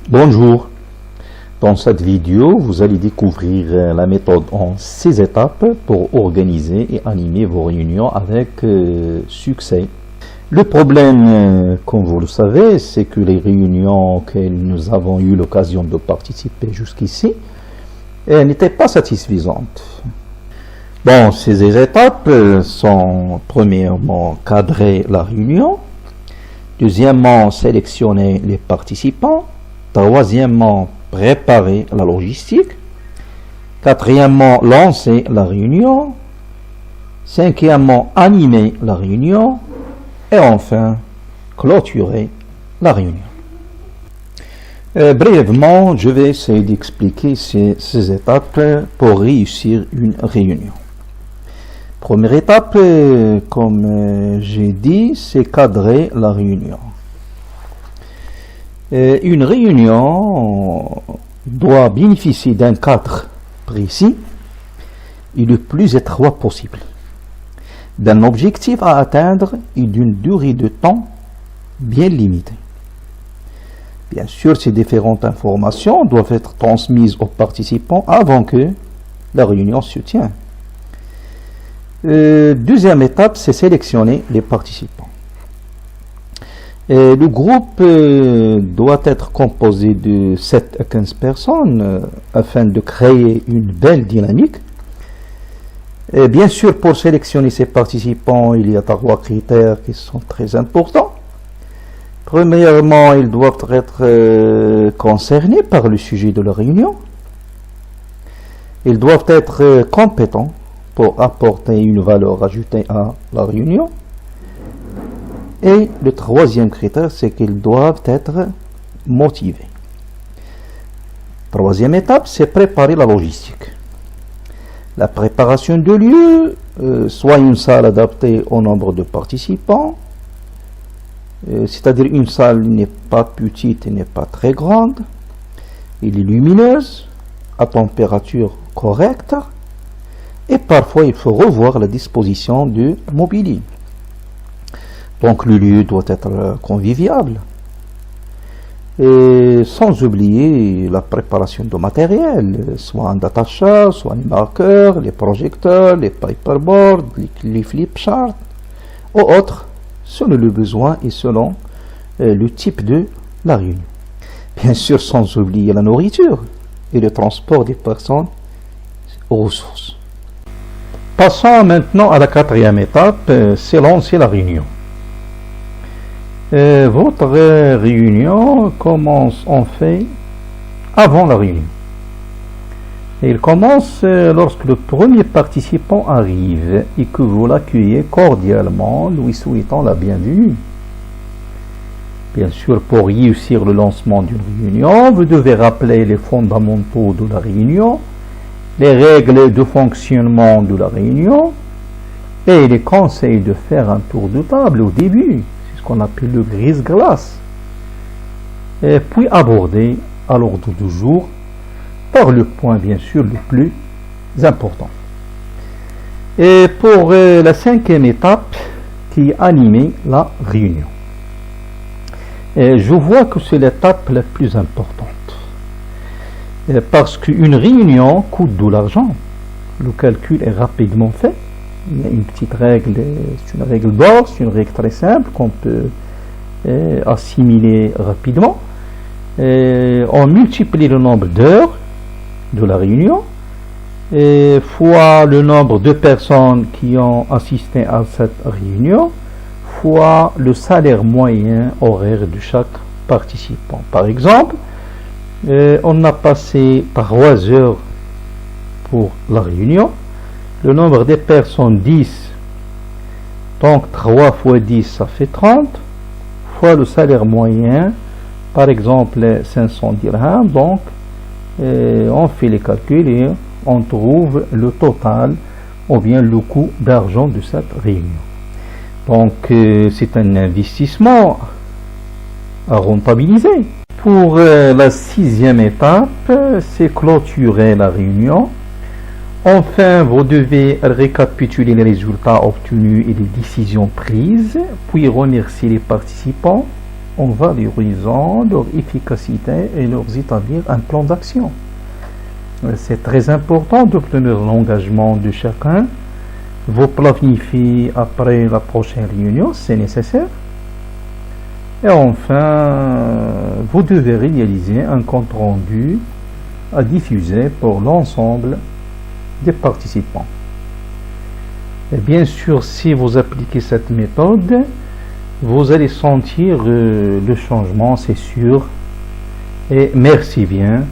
Bonjour, dans cette vidéo, vous allez découvrir la méthode en 6 étapes pour organiser et animer vos réunions avec succès. Le problème, comme vous le savez, c'est que les réunions que nous avons eu l'occasion de participer jusqu'ici n'étaient pas satisfaisantes. Bon, ces étapes sont premièrement cadrer la réunion, deuxièmement sélectionner les participants, troisièmement préparer la logistique, quatrièmement lancer la réunion, cinquièmement animer la réunion et enfin clôturer la réunion. Brièvement, je vais essayer d'expliquer ces étapes pour réussir une réunion. Première étape, comme j'ai dit, c'est cadrer la réunion. Une réunion doit bénéficier d'un cadre précis et le plus étroit possible, d'un objectif à atteindre et d'une durée de temps bien limitée. Bien sûr, ces différentes informations doivent être transmises aux participants avant que la réunion se tienne. Deuxième étape, c'est sélectionner les participants. Le groupe doit être composé de 7 à 15 personnes afin de créer une belle dynamique. Bien sûr, pour sélectionner ces participants, il y a 3 critères qui sont très importants. Premièrement, ils doivent être concernés par le sujet de la réunion. Ils doivent être compétents pour apporter une valeur ajoutée à la réunion. Et le troisième critère, c'est qu'ils doivent être motivés. Troisième étape, c'est préparer la logistique. La préparation de lieu, soit une salle adaptée au nombre de participants, c'est-à-dire une salle n'est pas petite et n'est pas très grande, elle est lumineuse, à température correcte, et parfois il faut revoir la disposition du mobilier. Donc le lieu doit être convivial. Et sans oublier la préparation de matériel, soit un datachat, soit un marqueur, les projecteurs, les paperboards, les flipcharts, ou autres, selon le besoin et selon le type de la réunion. Bien sûr, sans oublier la nourriture et le transport des personnes aux ressources. Passons maintenant à la quatrième étape, c'est lancer la réunion. Votre réunion commence en fait avant la réunion. Et il commence lorsque le premier participant arrive et que vous l'accueillez cordialement, lui souhaitant la bienvenue. Bien sûr, pour réussir le lancement d'une réunion, vous devez rappeler les fondamentaux de la réunion, les règles de fonctionnement de la réunion et les conseils de faire un tour de table au début. Qu'on appelle le brise-glace, et puis aborder à l'ordre du jour par le point bien sûr le plus important. Et pour la cinquième étape qui est animer la réunion, je vois que c'est l'étape la plus importante parce qu'une réunion coûte de l'argent. Le calcul est rapidement fait. Il y a une petite règle, c'est une règle d'or, c'est une règle très simple qu'on peut assimiler rapidement. On multiplie le nombre d'heures de la réunion fois le nombre de personnes qui ont assisté à cette réunion fois le salaire moyen horaire de chaque participant. Par exemple, on a passé 3 heures pour la réunion. Le nombre des personnes 10, donc 3 fois 10 ça fait 30, fois le salaire moyen, par exemple 500 dirhams, donc on fait les calculs et on trouve le total ou bien le coût d'argent de cette réunion. Donc c'est un investissement à rentabiliser. Pour la sixième étape, c'est clôturer la réunion. Enfin, vous devez récapituler les résultats obtenus et les décisions prises, puis remercier les participants en valorisant leur efficacité et leur établir un plan d'action. C'est très important d'obtenir l'engagement de chacun. Vous planifiez après la prochaine réunion, c'est nécessaire. Et enfin, vous devez réaliser un compte rendu à diffuser pour l'ensemble des participants. Et bien sûr, si vous appliquez cette méthode, vous allez sentir le changement, c'est sûr. Et merci bien.